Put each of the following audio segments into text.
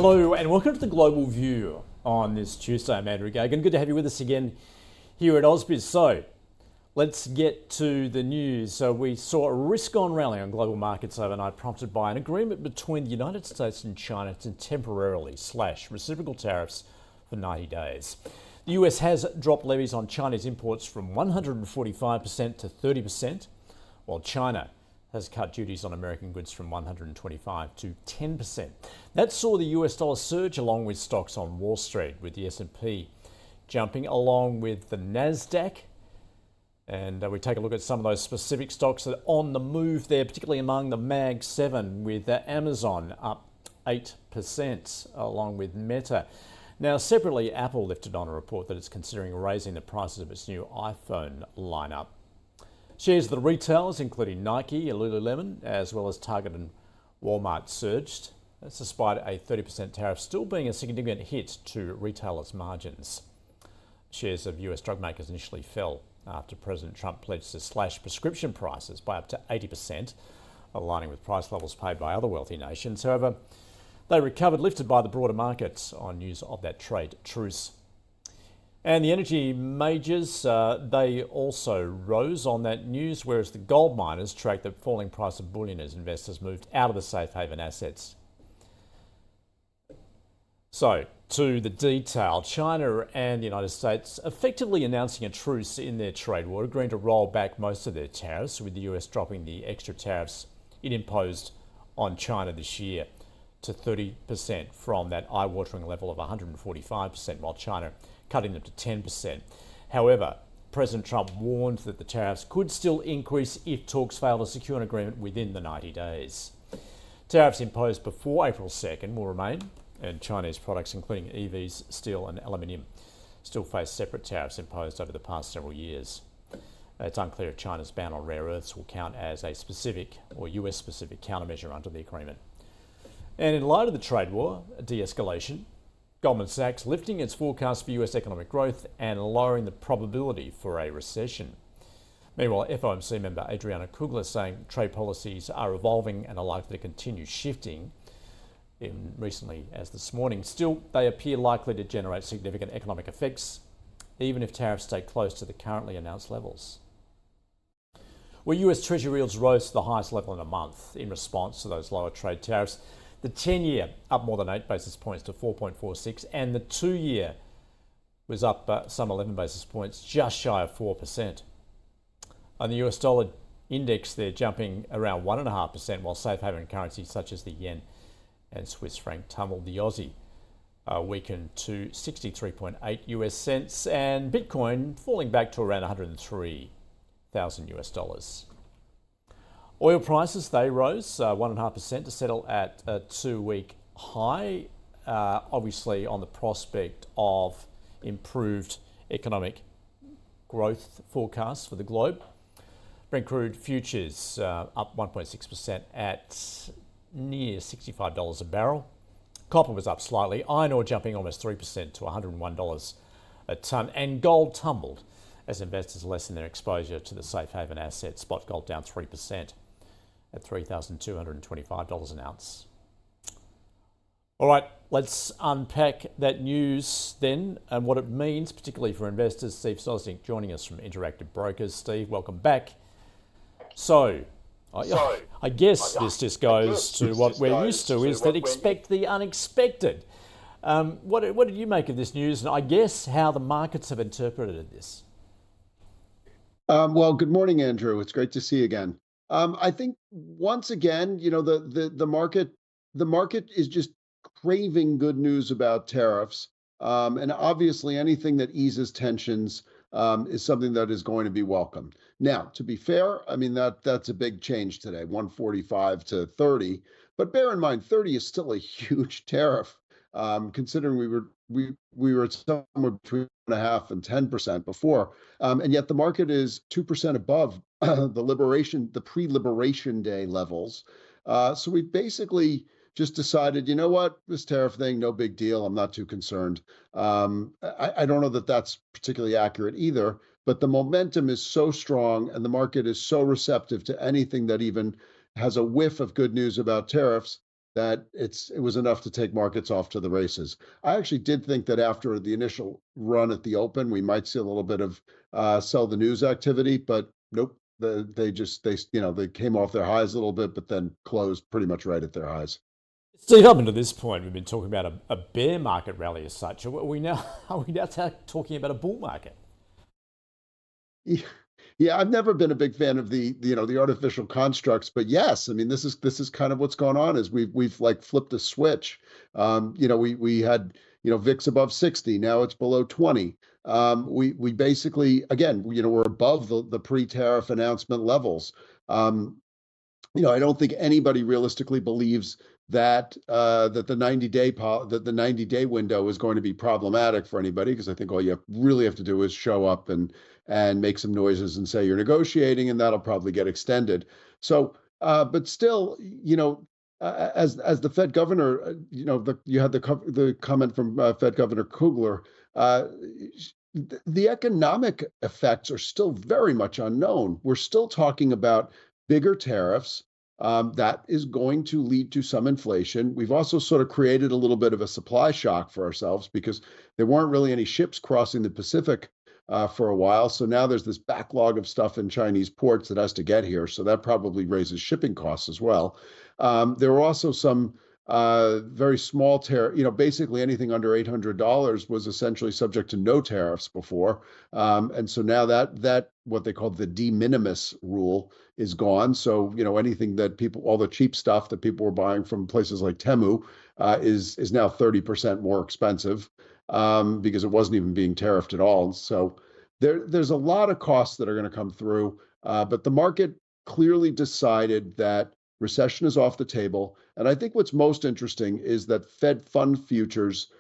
Hello and welcome to the Global View on this Tuesday. I'm Andrew Gagan. Good to have you with us again here at Ausbiz. So let's get to the news. So we saw a risk-on rally on global markets overnight, prompted by an agreement between the United States and China to temporarily slash reciprocal tariffs for 90 days. The US has dropped levies on Chinese imports from 145% to 30%, while China has cut duties on American goods from 125 to 10%. That saw the US dollar surge along with stocks on Wall Street, with the S&P jumping along with the Nasdaq. And we take a look at some of those specific stocks that are on the move there, particularly among the Mag 7, with Amazon up 8%, along with Meta. Now, separately, Apple lifted on a report that it's considering raising the prices of its new iPhone lineup. Shares of the retailers, including Nike, Lululemon, as well as Target and Walmart, surged. That's despite a 30% tariff still being a significant hit to retailers' margins. Shares of US drug makers initially fell after President Trump pledged to slash prescription prices by up to 80%, aligning with price levels paid by other wealthy nations. However, they recovered, lifted by the broader markets on news of that trade truce. And the energy majors, they also rose on that news, whereas the gold miners tracked the falling price of bullion as investors moved out of the safe haven assets. So, to the detail, China and the United States effectively announcing a truce in their trade war, agreeing to roll back most of their tariffs, with the US dropping the extra tariffs it imposed on China this year to 30% from that eye-watering level of 145%, while China cutting them to 10%. However, President Trump warned that the tariffs could still increase if talks fail to secure an agreement within the 90 days. Tariffs imposed before April 2nd will remain, and Chinese products, including EVs, steel and aluminium, still face separate tariffs imposed over the past several years. It's unclear if China's ban on rare earths will count as a specific or US-specific countermeasure under the agreement. And in light of the trade war, de-escalation, Goldman Sachs lifting its forecast for US economic growth and lowering the probability for a recession. Meanwhile, FOMC member Adriana Kugler saying trade policies are evolving and are likely to continue shifting, even recently as this morning. Still, they appear likely to generate significant economic effects, even if tariffs stay close to the currently announced levels. Well, US Treasury yields rose to the highest level in a month in response to those lower trade tariffs. The 10-year up more than 8 basis points to 4.46, and the 2-year was up some 11 basis points, just shy of 4%. On the US dollar index, they're jumping around 1.5%, while safe haven currencies such as the yen and Swiss franc tumbled. The Aussie weakened to 63.8 US cents, and Bitcoin falling back to around 103,000 US dollars. Oil prices, they rose 1.5% to settle at a 2-week high, obviously on the prospect of improved economic growth forecasts for the globe. Brent crude futures up 1.6% at near $65 a barrel. Copper was up slightly. Iron ore jumping almost 3% to $101 a tonne. And gold tumbled as investors lessen their exposure to the safe haven assets. Spot gold down 3% at $3,225 an ounce. All right, let's unpack that news then and what it means, particularly for investors. Steve Sosnick joining us from Interactive Brokers. Steve, welcome back. So, I guess this just goes to what we're used to, is that expect the unexpected. What did you make of this news, and I guess how the markets have interpreted this? Well, good morning, Andrew. It's great to see you again. I think once again, the market is just craving good news about tariffs, and obviously anything that eases tensions is something that is going to be welcomed. Now, to be fair, I mean that's a big change today, 145 to 30. But bear in mind, 30 is still a huge tariff, considering we were at somewhere between 1.5% and 10% before, and yet the market is 2% above the pre-liberation day levels. So we basically just decided, you know what, this tariff thing, no big deal. I'm not too concerned. I don't know that that's particularly accurate either, but the momentum is so strong and the market is so receptive to anything that even has a whiff of good news about tariffs that it was enough to take markets off to the races. I actually did think that after the initial run at the open, we might see a little bit of sell the news activity, but nope. They came off their highs a little bit, but then closed pretty much right at their highs. Steve, up until this point, we've been talking about a bear market rally as such. Are we now are we now talking about a bull market? Yeah, yeah, I've never been a big fan of the artificial constructs, but yes, I mean this is kind of what's going on is we've like flipped a switch. We had VIX above 60, now it's below 20. We basically again we're above the pre-tariff announcement levels. Um, I don't think anybody realistically believes that the 90-day window is going to be problematic for anybody because I think all you really have to do is show up and make some noises and say you're negotiating, and that'll probably get extended. So, but still, as the Fed governor, you had the comment from Fed Governor Kugler. Uh, the economic effects are still very much unknown. We're still talking about bigger tariffs. That is going to lead to some inflation. We've also sort of created a little bit of a supply shock for ourselves because there weren't really any ships crossing the Pacific for a while. So now there's this backlog of stuff in Chinese ports that has to get here. So that probably raises shipping costs as well. There were also some very small tariff, basically anything under $800 was essentially subject to no tariffs before. And so now that what they call the de minimis rule is gone. So, anything that all the cheap stuff that people were buying from places like Temu is now 30% more expensive because it wasn't even being tariffed at all. So there's a lot of costs that are going to come through, but the market clearly decided that recession is off the table. And I think what's most interesting is that Fed fund futures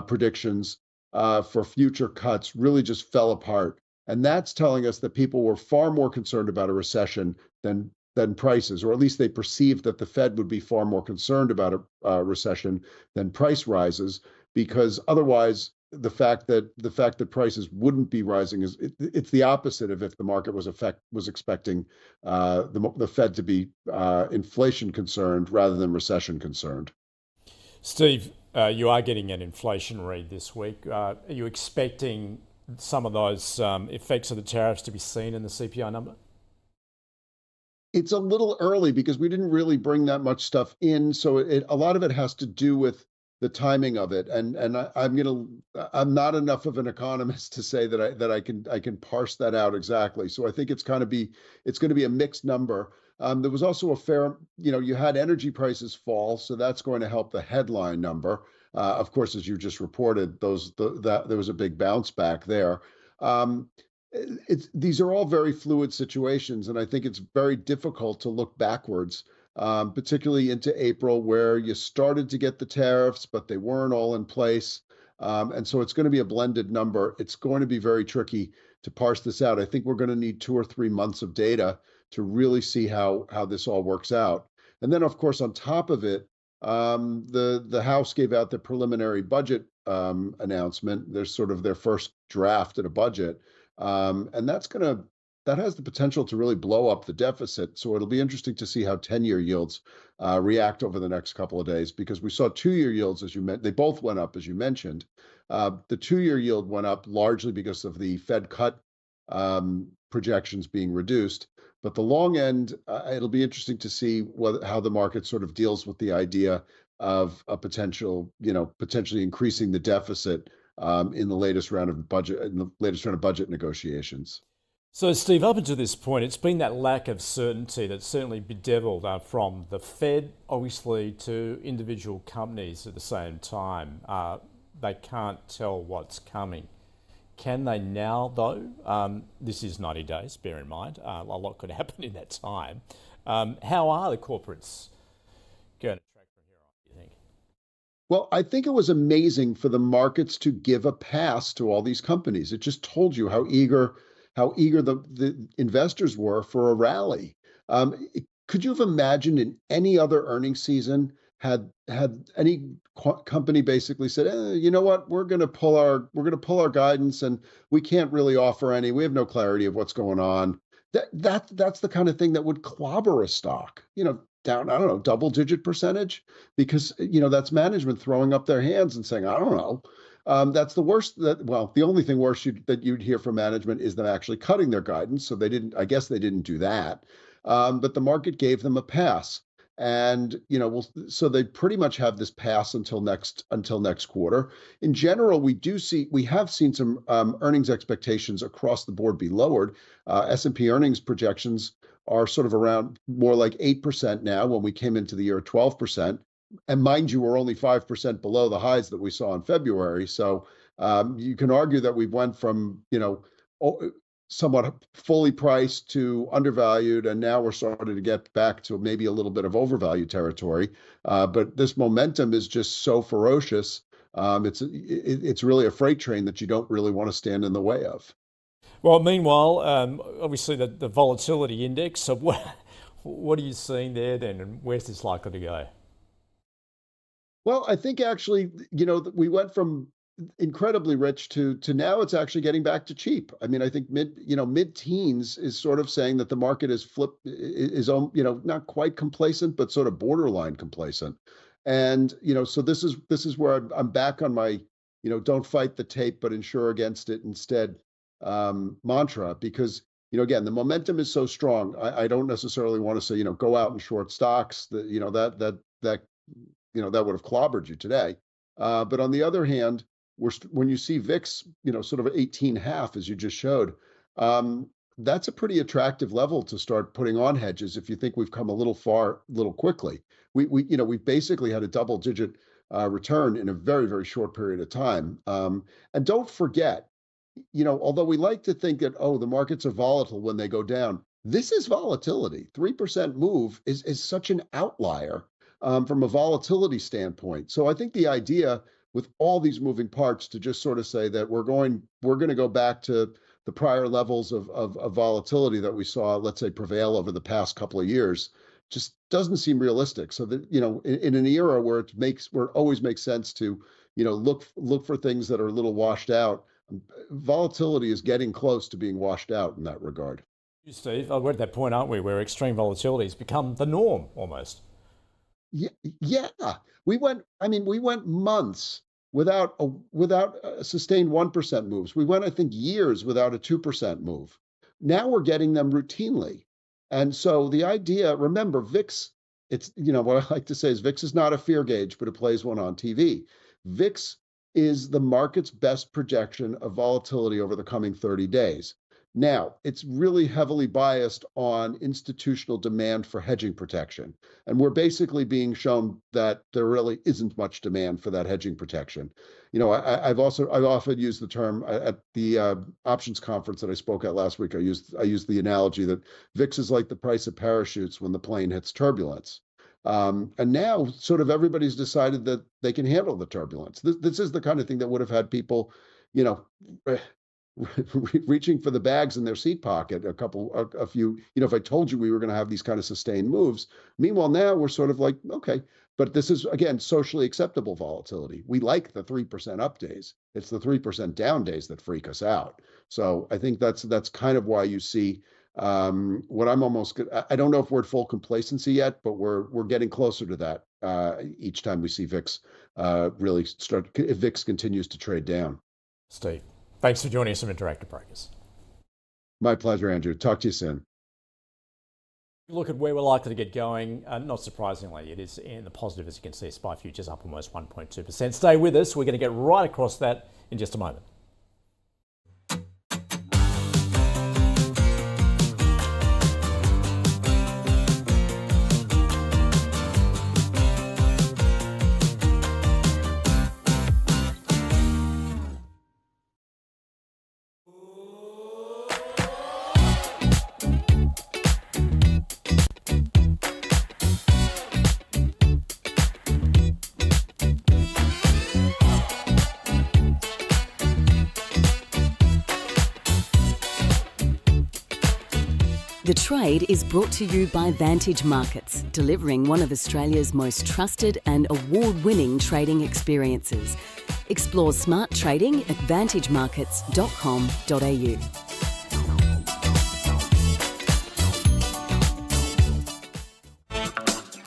predictions for future cuts really just fell apart. And that's telling us that people were far more concerned about a recession than prices, or at least they perceived that the Fed would be far more concerned about a recession than price rises, because otherwise the fact that prices wouldn't be rising it's the opposite of if the market was expecting the Fed to be inflation concerned rather than recession concerned. Steve, you are getting an inflation read this week. Are you expecting some of those effects of the tariffs to be seen in the CPI number? It's a little early because we didn't really bring that much stuff in, so a lot of it has to do with the timing of it. And I'm not enough of an economist to say that I can parse that out exactly. So I think it's going to be a mixed number. There was also you had energy prices fall, so that's going to help the headline number. Of course, as you just reported, that there was a big bounce back there. Um, these are all very fluid situations, and I think it's very difficult to look backwards, particularly into April, where you started to get the tariffs, but they weren't all in place. And so it's going to be a blended number. It's going to be very tricky to parse this out. I think we're going to need 2 or 3 months of data to really see how this all works out. And then, of course, on top of it, the House gave out the preliminary budget announcement. There's sort of their first draft at a budget. And that has the potential to really blow up the deficit. So it'll be interesting to see how 10-year yields react over the next couple of days, because we saw 2-year yields, as you meant, they both went up, as you mentioned. The 2-year yield went up largely because of the Fed cut projections being reduced. But the long end, it'll be interesting to see how the market sort of deals with the idea of a potentially increasing the deficit in the latest round of budget negotiations. So, Steve, up until this point, it's been that lack of certainty that's certainly bedeviled from the Fed, obviously, to individual companies at the same time. They can't tell what's coming. Can they now, though? This is 90 days, bear in mind. A lot could happen in that time. How are the corporates going to track from here on, do you think? Well, I think it was amazing for the markets to give a pass to all these companies. It just told you how eager the investors were for a rally. Could you have imagined in any other earnings season had any company basically said, you know what, we're going to pull our guidance, and we can't really offer any. We have no clarity of what's going on. That's the kind of thing that would clobber a stock. down, I don't know, double digit percentage because, that's management throwing up their hands and saying, I don't know. That's the worst well, the only thing worse that you'd hear from management is them actually cutting their guidance. So I guess they didn't do that. But the market gave them a pass. And, so they pretty much have this pass until next quarter. In general, we have seen some earnings expectations across the board be lowered. S&P earnings projections are sort of around more like 8% now when we came into the year at 12%. And mind you, we're only 5% below the highs that we saw in February. So you can argue that we went from, somewhat fully priced to undervalued, and now we're starting to get back to maybe a little bit of overvalued territory. But this momentum is just so ferocious. It's really a freight train that you don't really want to stand in the way of. Well, meanwhile, obviously the volatility index. So what are you seeing there then, and where's this likely to go? Well, I think actually, we went from incredibly rich to now it's actually getting back to cheap. I mean, I think mid-teens is sort of saying that the market is not quite complacent, but sort of borderline complacent. And, so this is where I'm back on my, don't fight the tape, but insure against it instead mantra, because, again, the momentum is so strong. I don't necessarily want to say, go out and short stocks that, that would have clobbered you today. But on the other hand, when you see VIX, sort of 18.5, as you just showed, that's a pretty attractive level to start putting on hedges if you think we've come a little far, a little quickly. We've basically had a double-digit return in a very, very short period of time. And don't forget, although we like to think that, the markets are volatile when they go down, this is volatility. 3% move is such an outlier from a volatility standpoint. So I think the idea with all these moving parts to just sort of say that we're going to go back to the prior levels of volatility that we saw, let's say, prevail over the past couple of years, just doesn't seem realistic. So that, in an era where it always makes sense to, look for things that are a little washed out, volatility is getting close to being washed out in that regard. Steve, we're at that point, aren't we, where extreme volatility has become the norm almost? Yeah. We went months without a sustained 1% moves. We went, I think, years without a 2% move. Now we're getting them routinely. And so the idea, remember, VIX, it's, what I like to say is VIX is not a fear gauge, but it plays one on TV. VIX is the market's best projection of volatility over the coming 30 days. Now, it's really heavily biased on institutional demand for hedging protection. And we're basically being shown that there really isn't much demand for that hedging protection. I've often used the term at the options conference that I spoke at last week. I used the analogy that VIX is like the price of parachutes when the plane hits turbulence. And now sort of everybody's decided that they can handle the turbulence. This is the kind of thing that would have had people, reaching for the bags in their seat pocket a few, if I told you we were going to have these kind of sustained moves. Meanwhile, now we're sort of like, okay, but this is, again, socially acceptable volatility. We like the 3% up days. It's the 3% down days that freak us out. So I think that's kind of why you see what I don't know if we're at full complacency yet, but we're getting closer to that each time we see VIX if VIX continues to trade down. Steve, thanks for joining us on Interactive Brokers. My pleasure, Andrew. Talk to you soon. Look at where we're likely to get going. Not surprisingly, it is in the positive, as you can see. SPI futures up almost 1.2%. Stay with us. We're going to get right across that in just a moment. The Trade is brought to you by Vantage Markets, delivering one of Australia's most trusted and award-winning trading experiences. Explore smart trading at vantagemarkets.com.au.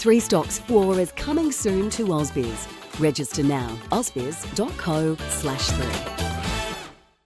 Three Stocks 4 is coming soon to Ausbiz. Register now, ausbiz.co/3.